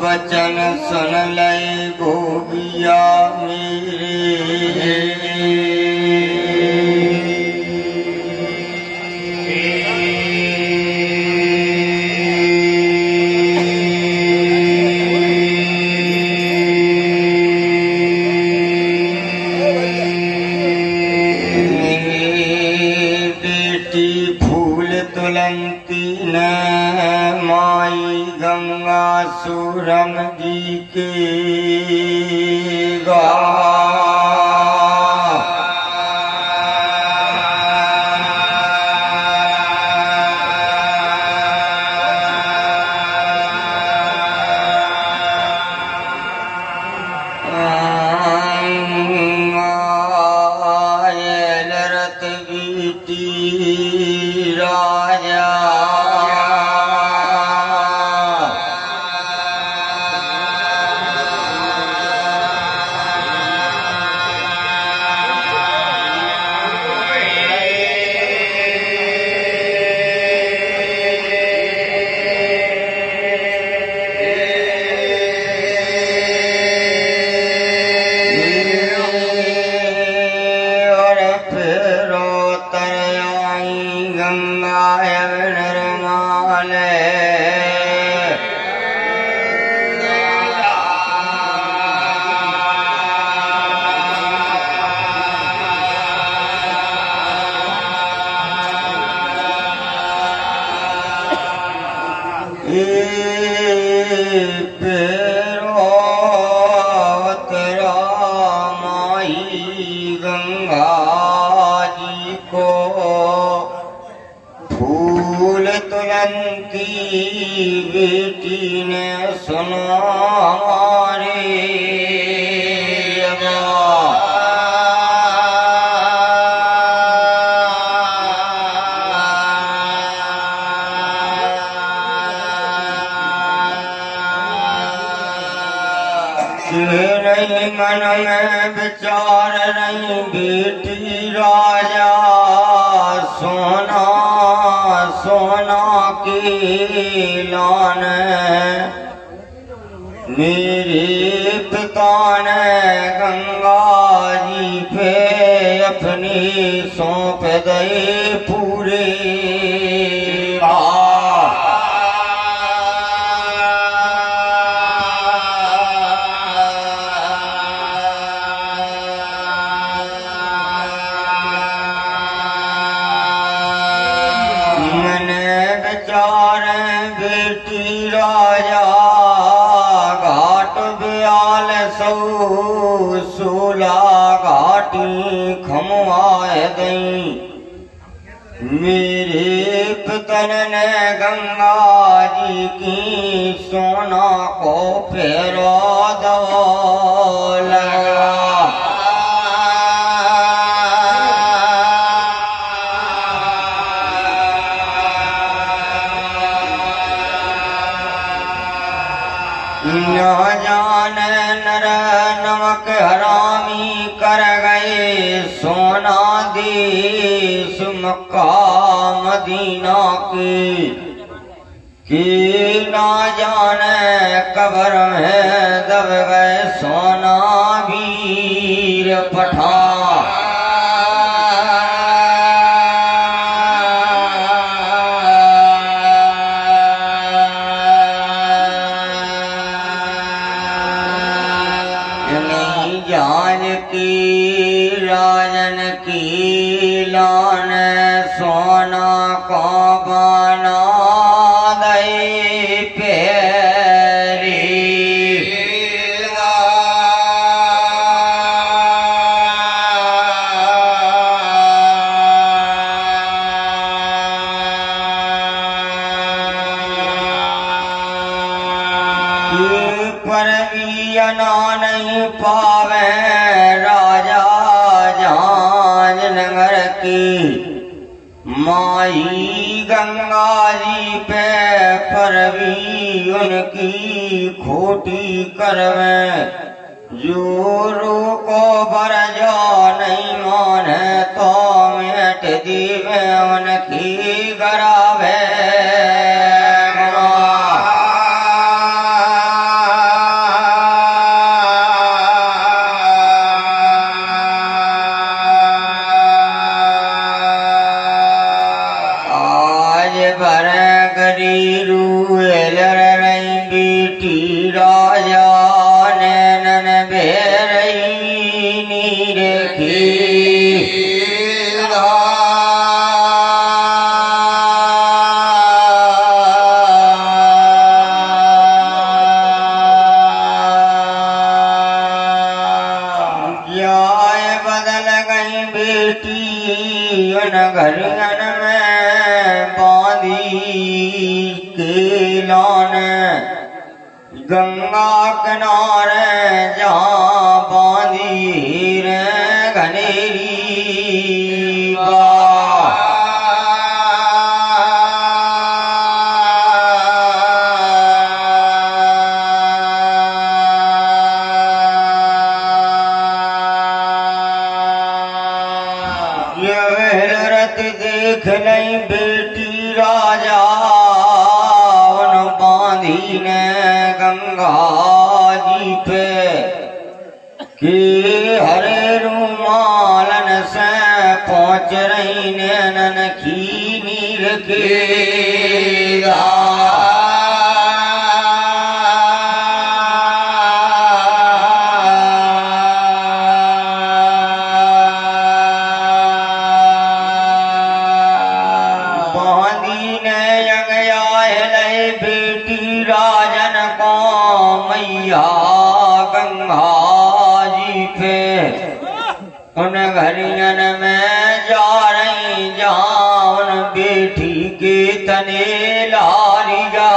वचन सुन लय गोबिया मेरे। बेटी फूल तुलंती न माई गंगा सूरम जी के गा। रत बेटी राजा गंगा जी को फूल तुलंती बेटी ने सुना रे। मन में विचार नहीं बेटी राजा सोना सोना की लान मेरे पिता ने गंगा जी पे अपनी सौंप दे पूरे। बेटी राजा घाट ब्याल सौ सोला घाटी खमवाए गई। मेरे पितन ने गंगा जी की सोना को फेरा दवा लगा। न जाने नर नमक हरामी कर गए सोना देश मक्का मदीना की ना जाने कब्र में दब गए सोना वीर पठान। जान की राजन की लान सोना को बना दे पेरी। पर भी अना नहीं पावे गावे राजा झांझ नगर की माई गंगा जी पे परवी उनकी खोटी करवे जोरू को बरजो नहीं माने तो मिट दीवे उनकी गरावे घरियन में बांधी के लाने गंगा किनारे जहाँ बांधी रे घनेरी देख नहीं बेटी राजा उन बांधी ने गंगा जी पे कि हरे रूमालन से पहुँच रही नैनन की नीर के गंगा जी पे उन घरियन में जा रही जहाँ उन बेटी के तने लारी जा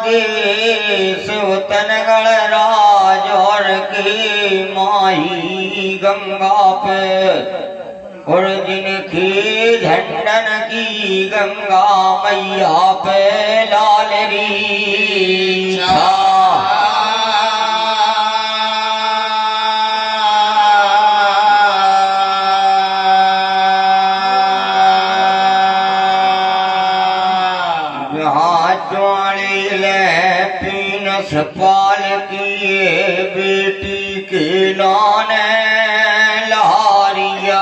देश तनगढ़ राजौर की माई गंगा पे और जिनकी झंडन की गंगा मैया पे लालरी पाल किए बेटी के लाने लहारिया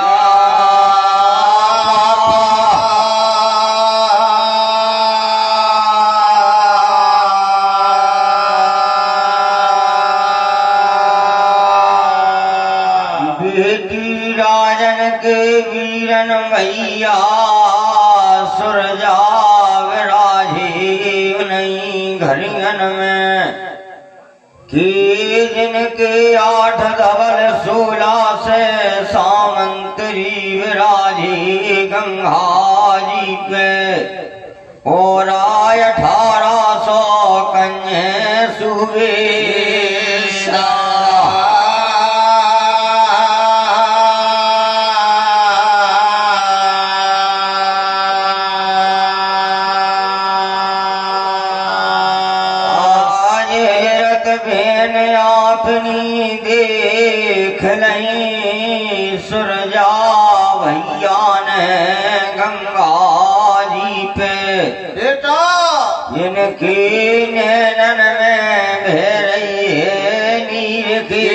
बेटी राजन के वीरन भैया सुरजा विराजे नहीं घरियन में कि जिनके 8 धवल 16 से सामंतरी विराजी गंगा जी पे और 1800 कन्ये सुबे अपनी देख नहीं सुरजा भैया ने गंगा जी पे बेटा इनकी नैनन में बह रही है नीर की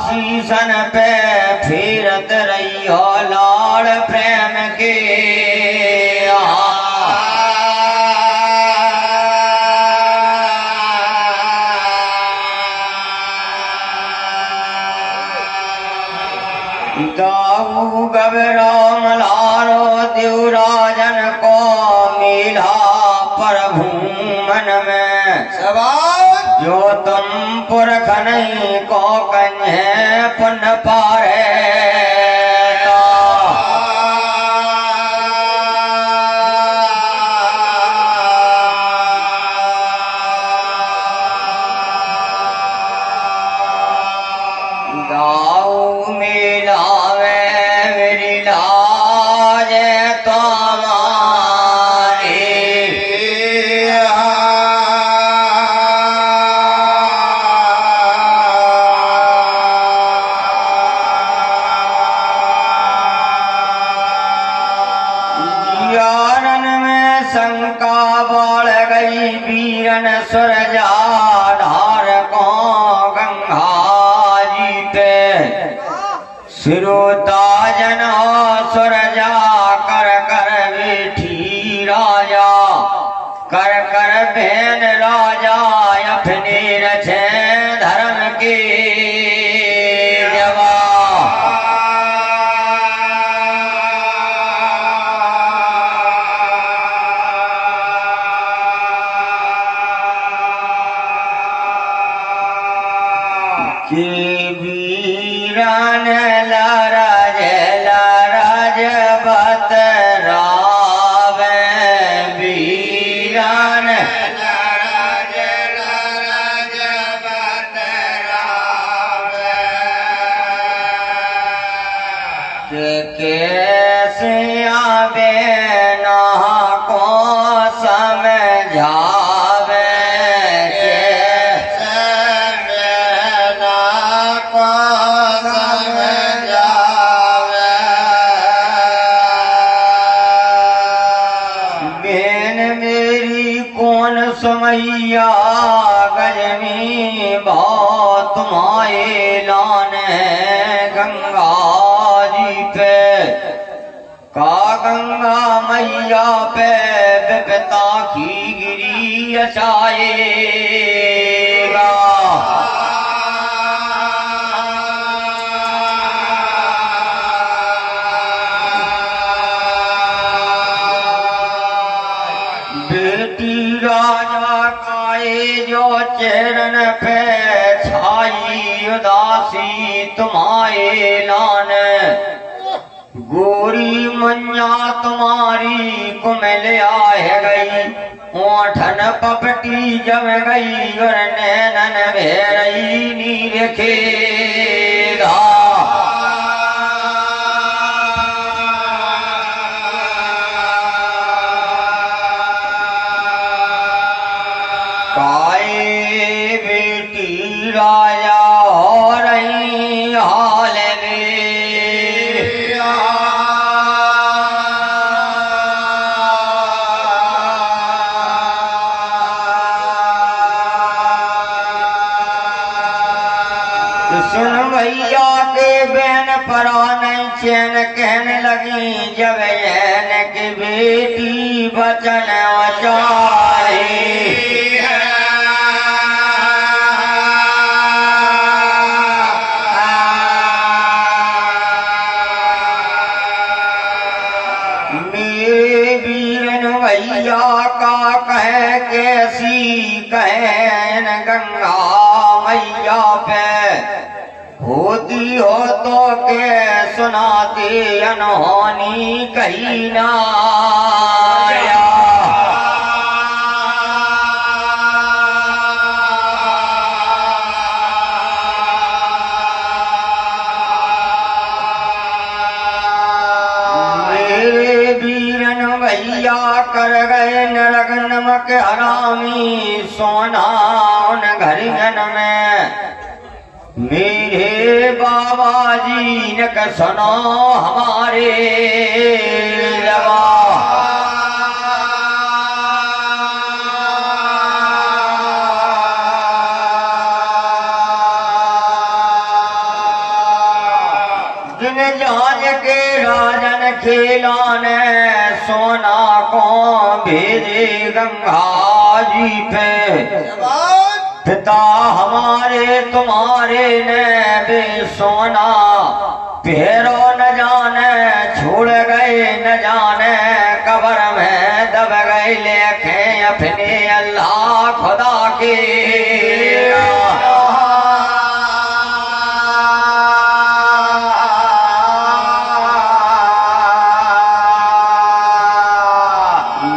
शीशन पे फेरत रही हो लाड़ प्रेम के दाऊ गबराम लारो देवराजन को मिला प्रभु मन में जो तुम पुरख नहीं को कन्हे पुण्य पारे दाऊ मिलावे मेरी लाज शंका बढ़ गई वीरन सुरजा धार को गंगा जी पे सिरोता जन सुरजा कर कर बैठी राजा कर कर बहन राजा अपने रचे धर्म के जवा के वीरन लरज बतरावे वीरन लरज बतरावे के कैसे आवे ना को समझावे सुमैया गजमी बहुत माए लाने गंगा जी पे का गंगा मैया पे विपता की गिरी अचाएगा बेटी राजा काए जो चरण पे छाई उदासी तुम्हारे लान गोरी मन्या तुम्हारी कुमल आए गई ओठन पपटी जम गई और नैनन भेरई नी रखेगा काए बेटी राजा हो रही हाल में सुन भैया के बहन परान चैन कहने लगी जब यन की बेटी बचन अचाए भैया का कहे कैसी कहन गंगा मैया पे होती हो तो के सुनाते अनहोनी कहीं ना भैया कर गए नरक नमक हरामी सोना उन घरियन में मेरे बाबा जी ने सुनो हमारे लवा बिन जान के राजन खिलाने सोना को भेजे गंगा जी पे। पिता हमारे तुम्हारे ने भी सोना फेरो न जाने छोड़ गए न जाने कब्र में दब गए लेखे अपने अल्लाह खुदा के।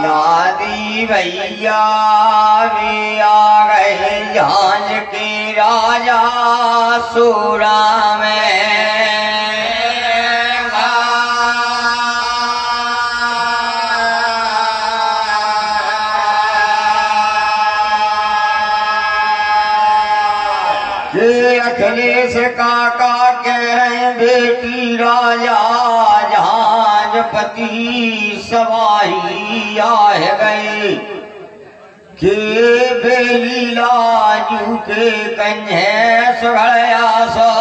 दादी भैया भी आ गए झांझ के राजा सूरा में। अखिलेश काका कह रहे बेटी राजा जहाजपति सवाही आए गए के बेली लाजू के कन्हे सुगड़या सो।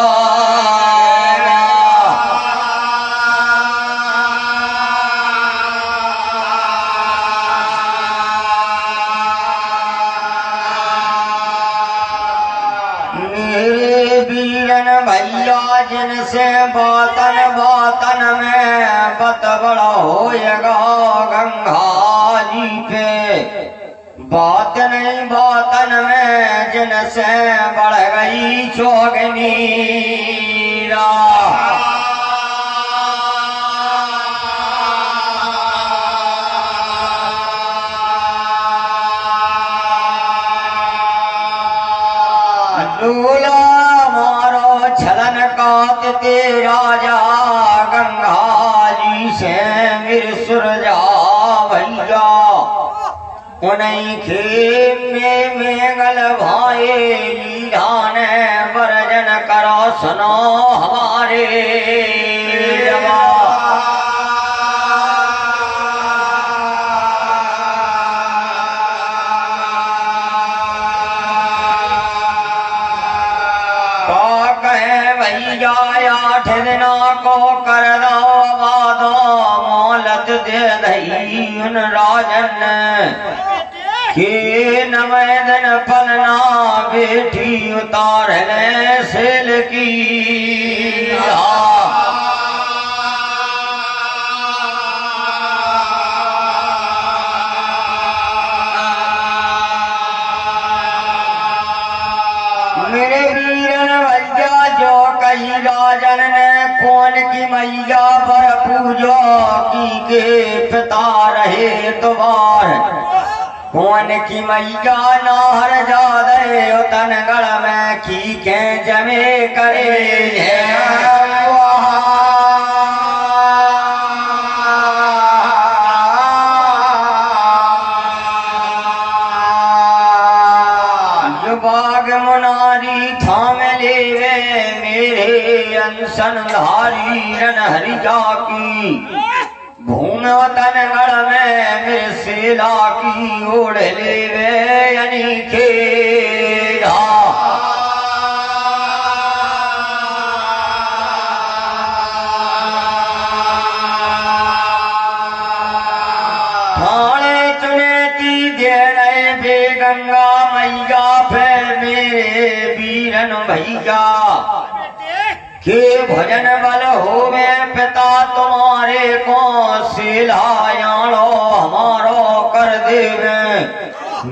भैया जिनसे बातन बातन में बत बड़ा होएगा गंगा जी पे। बात नहीं बातन में जिनसे बढ़ गई चौगनी लूला छलन काटते राजा गंगा जी से मेरे सुरजा भैया। उन्हीं खेम में मेंगल भाई लीलान वर्जन करो सुनो हमारे भैया। 8 दिना को कर दो वादो मोहलत दे दई उन राजन के 9 दिन पलना बेटी उतार ले सेल की। मेरे वीरन भैया जो कई राजन ने कौन की मैया पर पूजो की के पिता रहे तुम्हार। कौन की मैया नाहर जा दे तनगढ़ में की के जमे करे बाग मुनारी थाम लेवे मेरे अनसनधारी रन हरिया की। भूम वतन गढ़ में मेरे सेला की ओढ़ लेवे यानी खेड़ा। थाने चुनेती दे रहे बे गंगा मैया पे मेरे वीरन भैया के भजन बल होवे पिता तुम्हारे को सिलायाणो हमारो कर देवे।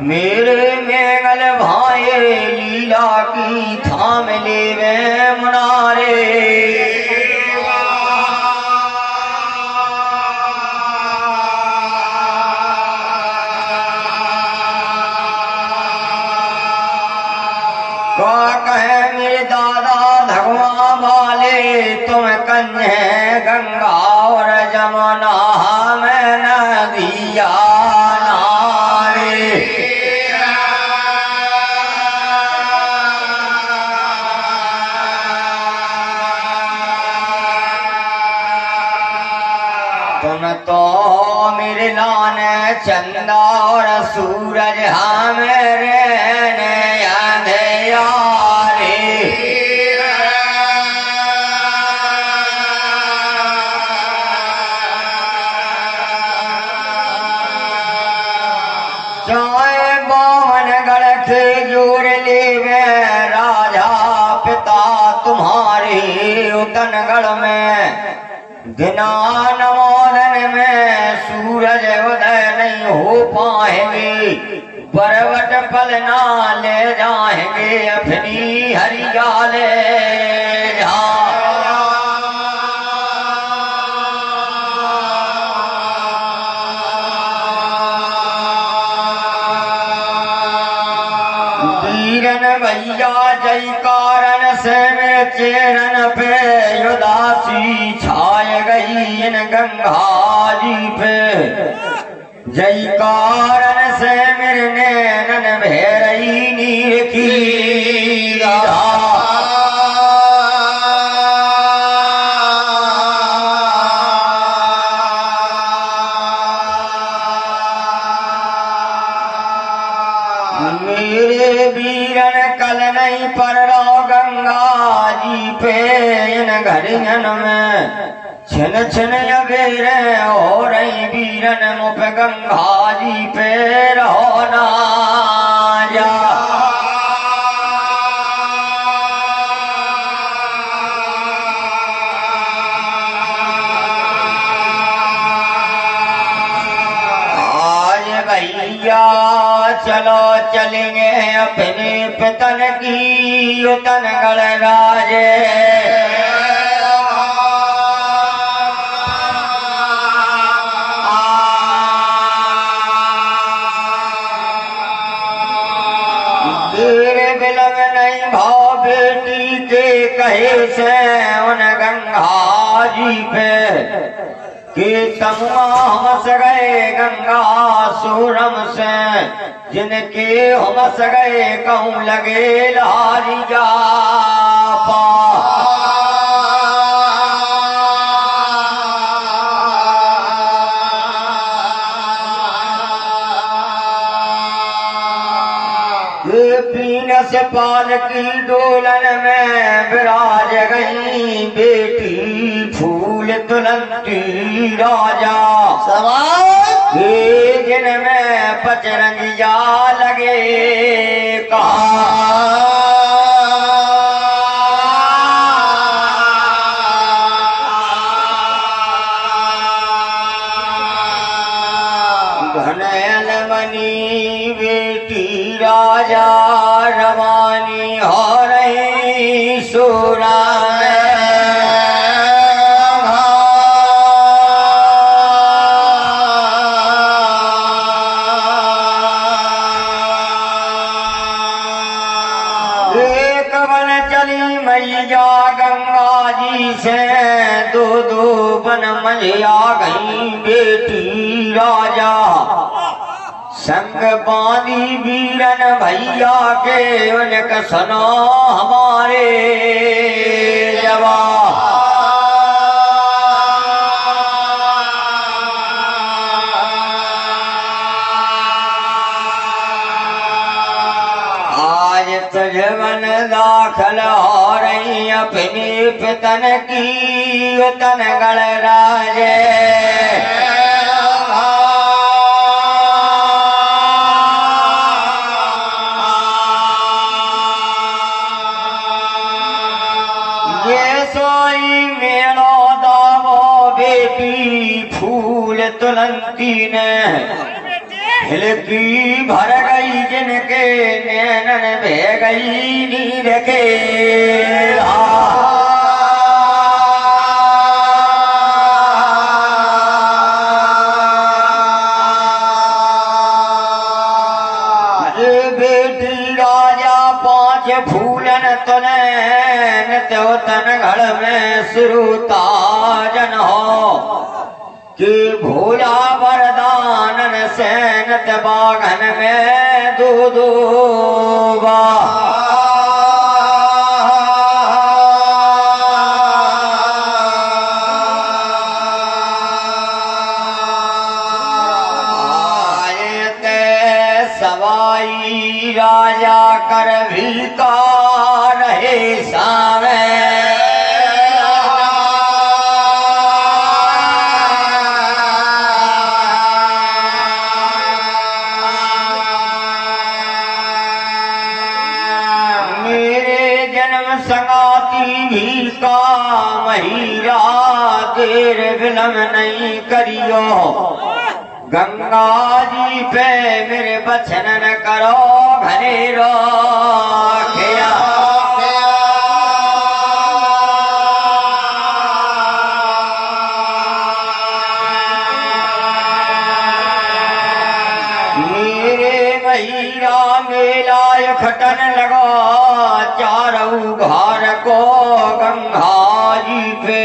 मेरे मेंगल भाई लीला की थाम लेवे मुनारे। कहे मेरे दादा धगवा वाले तुम कन्हे गंगा और जमुना में नदिया नारे। तुम तो मेरे लान चंदा और सूरज हमें उतनगढ़ में बिना नमोदन में सूरज उदय नहीं हो पाएंगे, बरवट पल ना ले जाएंगे अपनी हरियाले जा। भैया जय कारण से मेरे चेरन पे उदासी छाए गई इन गंगा जी पे, जय कारण से मेरे नैनन भैरई नीर की राह। मेरे वीरन कल नहीं पर रहो गंगा जी पे इन घड़ियन में छिन छिन अबेरे हो रही वीरन मुप गंगा जी पे रहो ना जा। भैया चलो चलेंगे अपने पितन की उतनगढ़ राजे, तेरे बिलग नहीं भाव बेटी के कहे से उन गंगा जी पे कि तमुआ हमस गए गंगा सूरम से, जिनके हमस गए कहूँ लगे लारी जा पा। पीनस पाल की डोलन में विराज गई बेटी फूल तुलंती राजा सवाल, जिनमें पचरंगिया लगे कहा। घनैल मनी बेटी राजा रवानी हो रही सूरा मैया गंगा जी से दो दो बन मैया गई बेटी राजा, संग बांधी वीरन भैया के उनक सुनो हमारे जवा। तुझवन दाखल हो रही अपनी पितन की उतनगढ़ राजे, ये सोई मेलो दावो बेटी फूल तुलंती ने हिलकी भर गई जिनके नैनन बह गई नीर के बेटी राजा पांच फूलन तुने तो तनगढ़ में सिरुताजन हो कि भोला वरदानन सैनत बागन में दूधूबा। सवाई राजा कर भी का रहे सावे, संगाती भी का महिरा देर विलम नहीं करियो, गंगा जी पे मेरे बचन न करो घरे रखिया। मेला खटन लगा चारों घर को गंगा जी पे,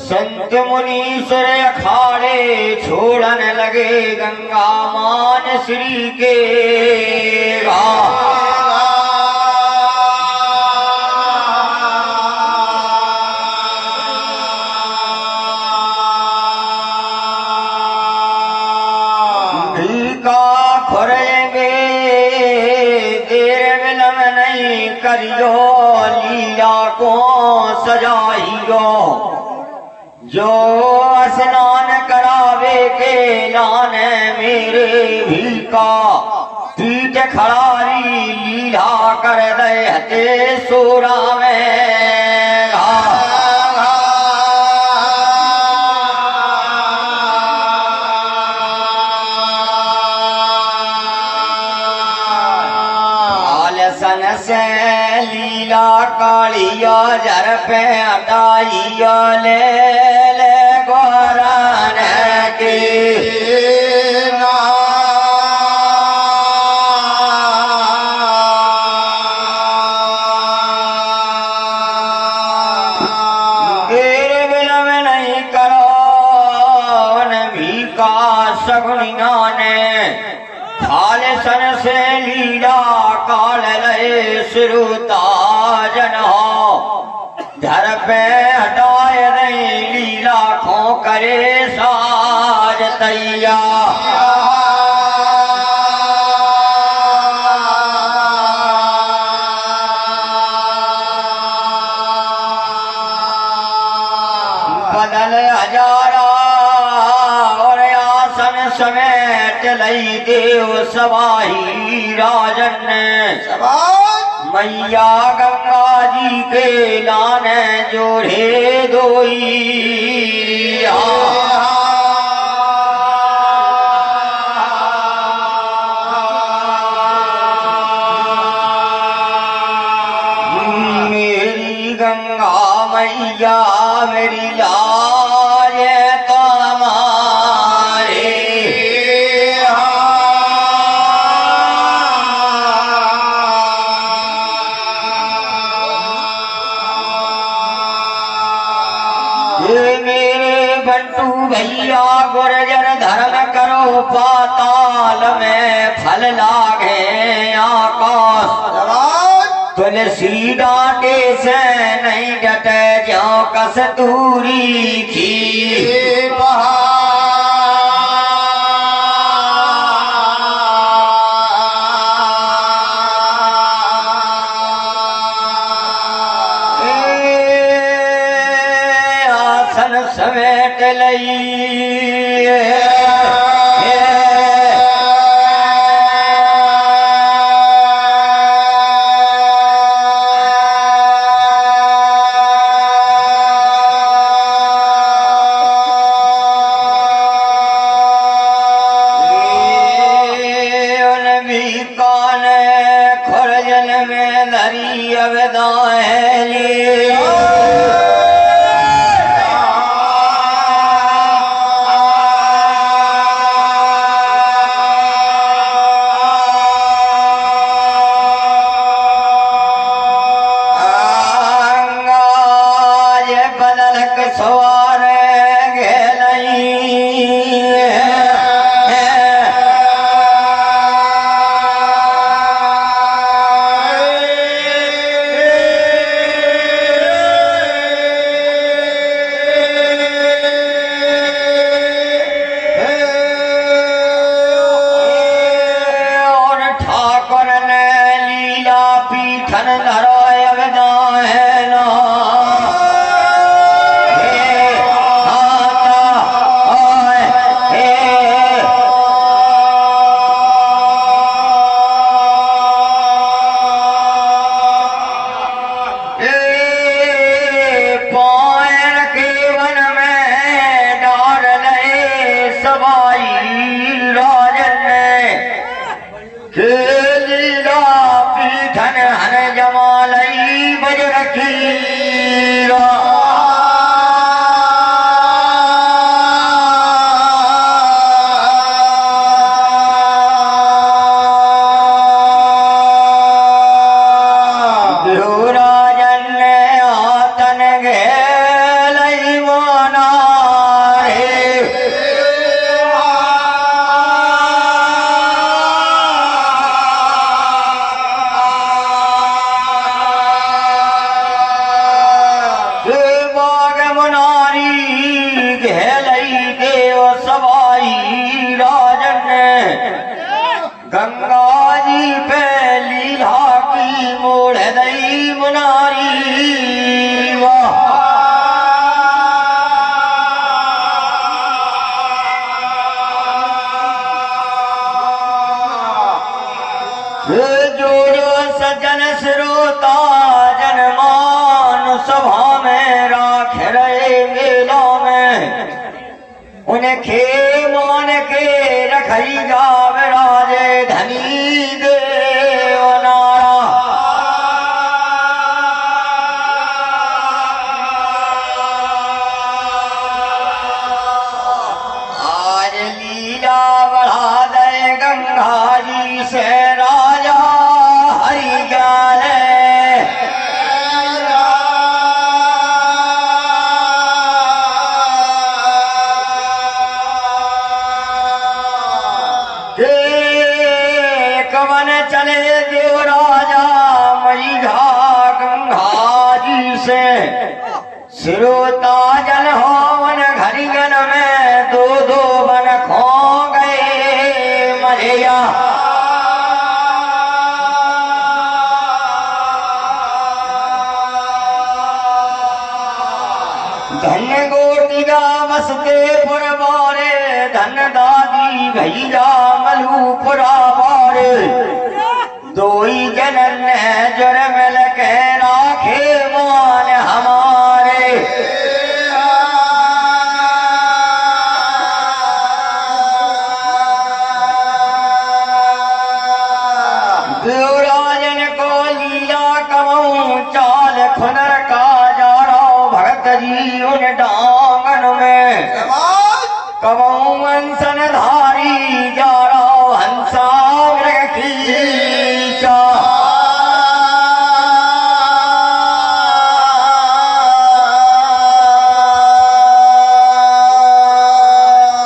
संत मुनीश्वर अखाड़े छोड़न लगे गंगा मान श्री के करियो लीला को सजाइयो, जो स्नान करावे के लाने मेरे भी का पीठ खड़ारी लीला कर दे हते सोरा में से लीला कालिया जर पे हटाइया ले गोरान की देर विलम नहीं करो नभी का सगुनिया ने खाले सन से लीला काल लय श्रुता जन हो, धर पे हटाए नहीं लीला खो करे साज तैया। बदल हजारा और आसन समेट लई देव सवाही राजन मैया गंगा जी के लाने जोड़े दोई। मेरी गंगा मैया मेरी लाज तुम्हारे मेरे बंटू भैया गुर्जर धर्म करो पाताल में फल लागे आकाश, तुलसी डांटे से नहीं डटे जो कस्तूरी की आसन समेट लई मुनारी घेलई देव सवाई राजन गंगा जी पे लीला की मोड़ दई मुनारी जोड़ो सजन श्रोता जनमान सभा में राख रहे मेला में उनके मान के रखई जाव राजे धनी देव नारा आज लीला बढ़ा दे गंगा जी से राजा हरि ज्ञान कवन चले देव राजा मैया गंगा जी से सिरोता जन होवन घरियन में दो दो बन खो गए मरिया धन गोटिया बसते पुरबारे धन दादी भैया मलूपुरा बारे दोई जनन जुर्मल के राखे मान हमारे देवराजन को लीला कमाऊं चाल खुनर का जा रहा भगत जी उन डांगन में कमाऊं अंसन धारी जा रहा हंसा खींचा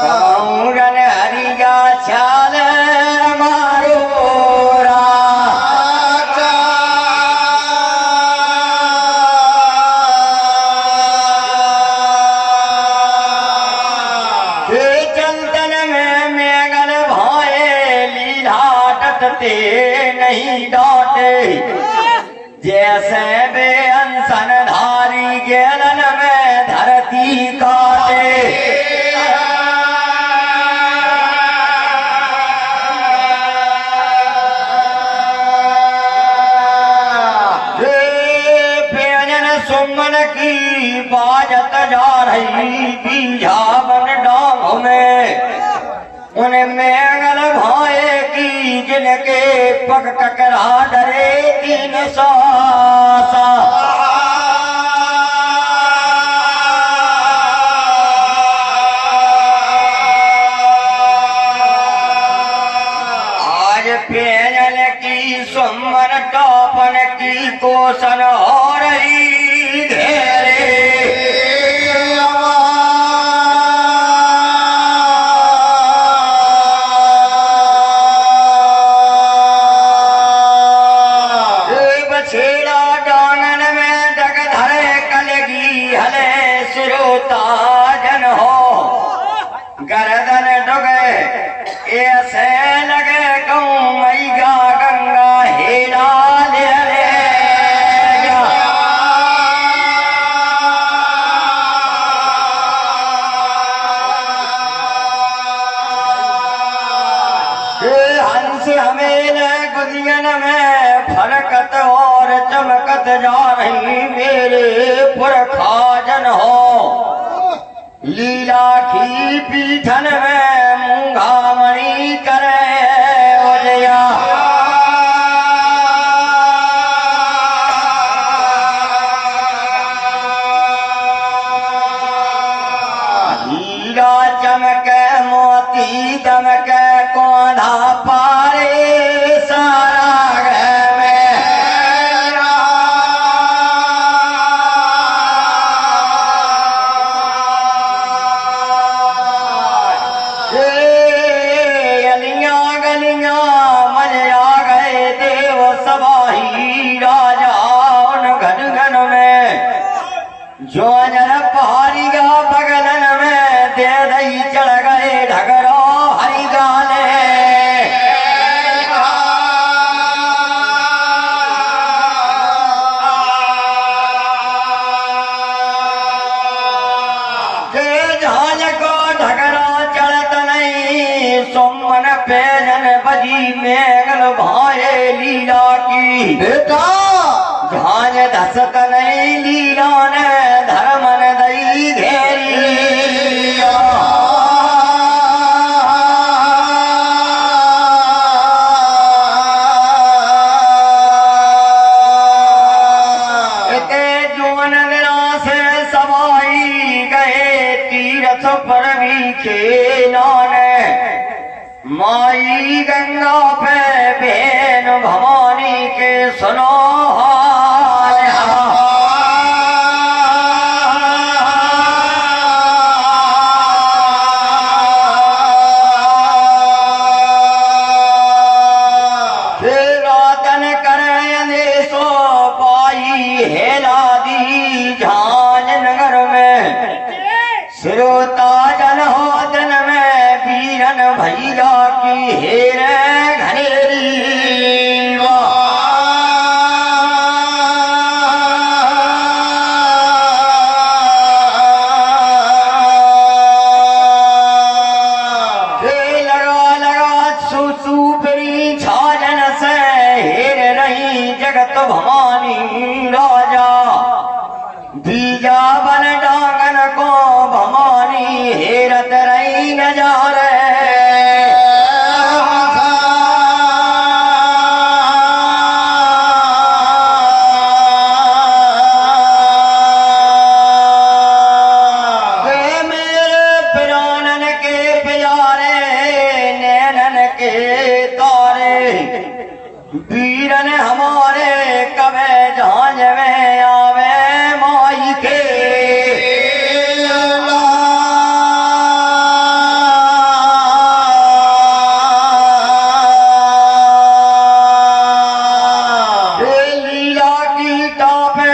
कमाऊं रन हरिया चाल मारो नहीं डांटे जैसे बे अनसन धारी गेलन में धरती काटे पेजन सुमन की बाजत जा रही बीझा बन डांग में उनमें अगल भाए की जिनके पग ककरा डरे तीन सासा आज पेजल की सुमन टापन की कोसन हो रही घेरे जन हो गर्दन डुगे ऐसे लगे कहूँ मैया गंगा हेला ले हंस हमें गुदियन में फरकत और चमकत जा रही मेरे पुरखा जन हो लीला की पीठन में मूंगा मणि करे ओजया हीरा चमके मोती दमके कोधा पारे सारा जो जन पहाड़ सुमन पैजन बजी मैंगल भाए लीला की बेटा झांझ धसत नहीं लीला ने धर्मन दई घेरी पर भी खेला ने माई गंगा पे बहन भवानी के सुनो हाल रातन करे सो पाई हेला दी झांझ नगर में सिरोता जन हो दिन में बीरन भैया की हेरे घनेरी लगा लगा सुसूपरी छाजन से हेर रही जगत भवानी राजा बीजा बन डांगन को भवानी हेरत रही नजारे मेरे प्राणन के प्यारे नैनन के तारे वीरन हमारे कबे झांझ में आवे माई के लीला की टापे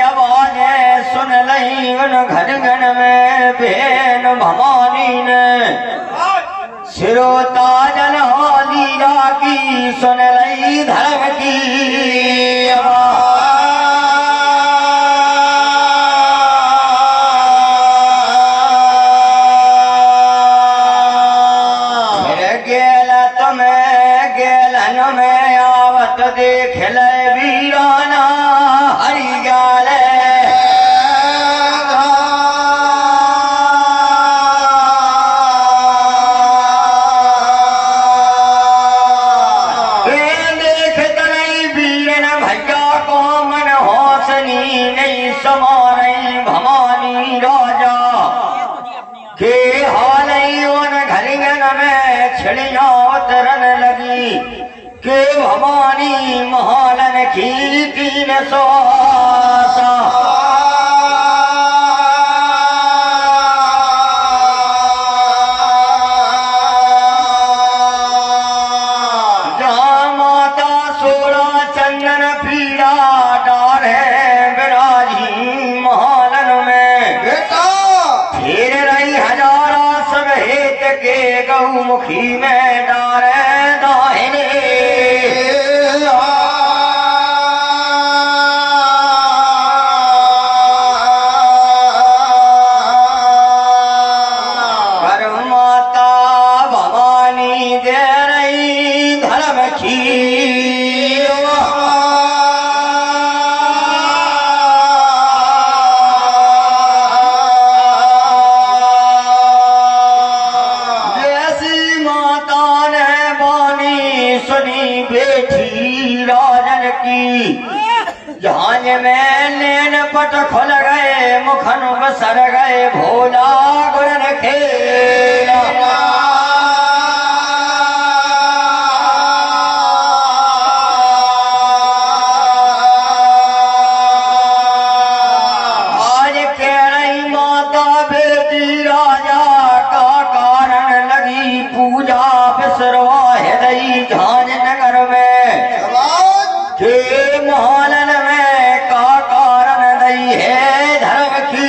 आवाजें सुन लही उन घन में बहन भवानी ने सिरोता जन हो लीला की सुन लई धर्म की गेल तुम्हें गेलन में आवत देख ले वीराना हरि गाले नहीं समारई भवानी राजा के हाल उन घरियन में छिड़िया उतरन लगी के भवानी महालन की तीन सोसा जहाँ माता सोड़ा चंदन पीड़ा डार है विराजी महालन में फिर रही हजारा सब हेत के गौमुखी में डारे दाहिने पर माता भवानी दे रही धर्म की सुनी बेटी राजन की झांझ में नैन पट खुल गए मुखन बसर गए भोला गुरन खेला आज कह रही माता बेटी राजा का कारण लगी पूजा बिसरवा हृदय झांझ नगर में के महालन में का कारण दई है धर्म की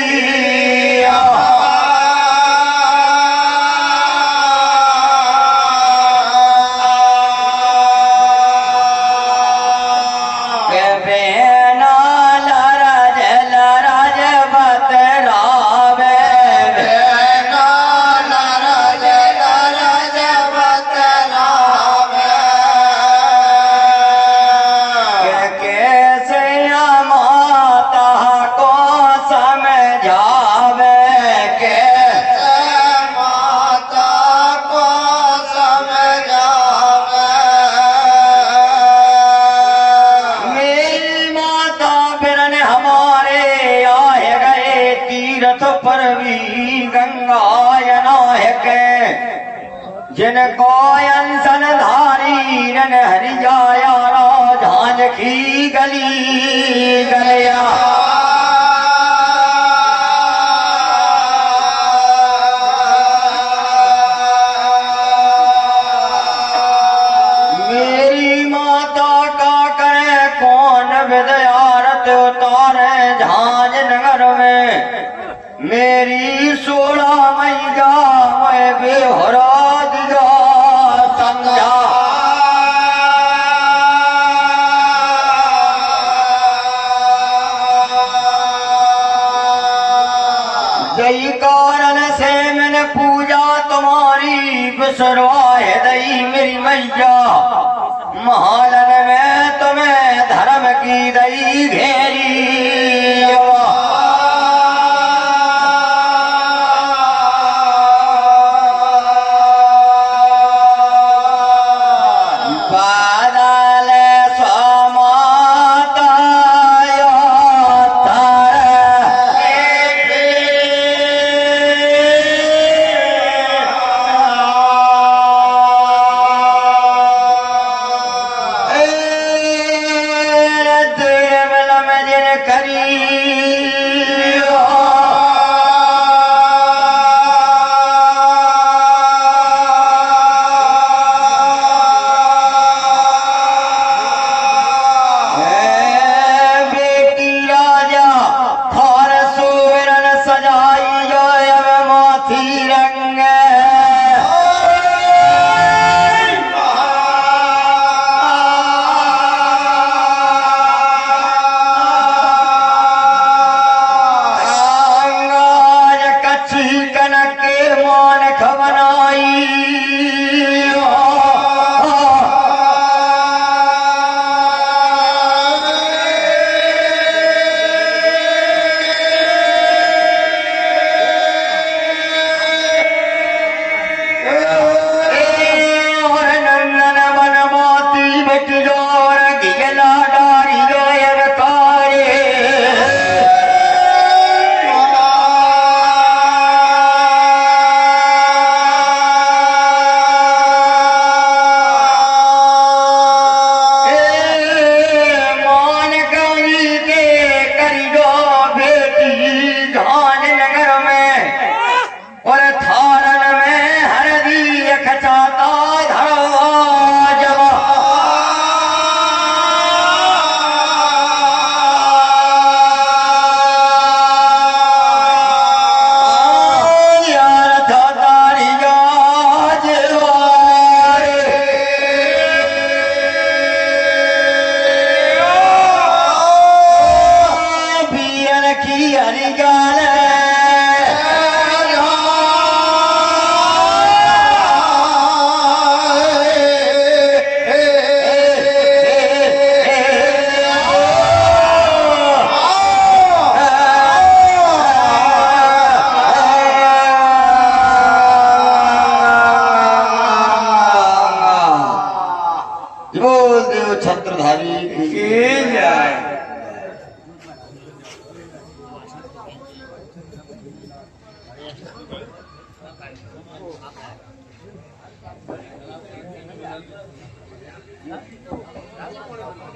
तीर्थ पर भी गंगा है जिनको अंसन धारी रन हरि जाया झांझी गली गया मेरी माता का करे कौन विदयारत उतारे झांझ नगर में मेरी 16 मैया मैं बेहरा दिया समझा जय कारण से मैंने पूजा तुम्हारी बिसरवाए दई मेरी मैया महालन में तुम्हें धर्म की दई घेरी छत्रधारी की जय। Yeah.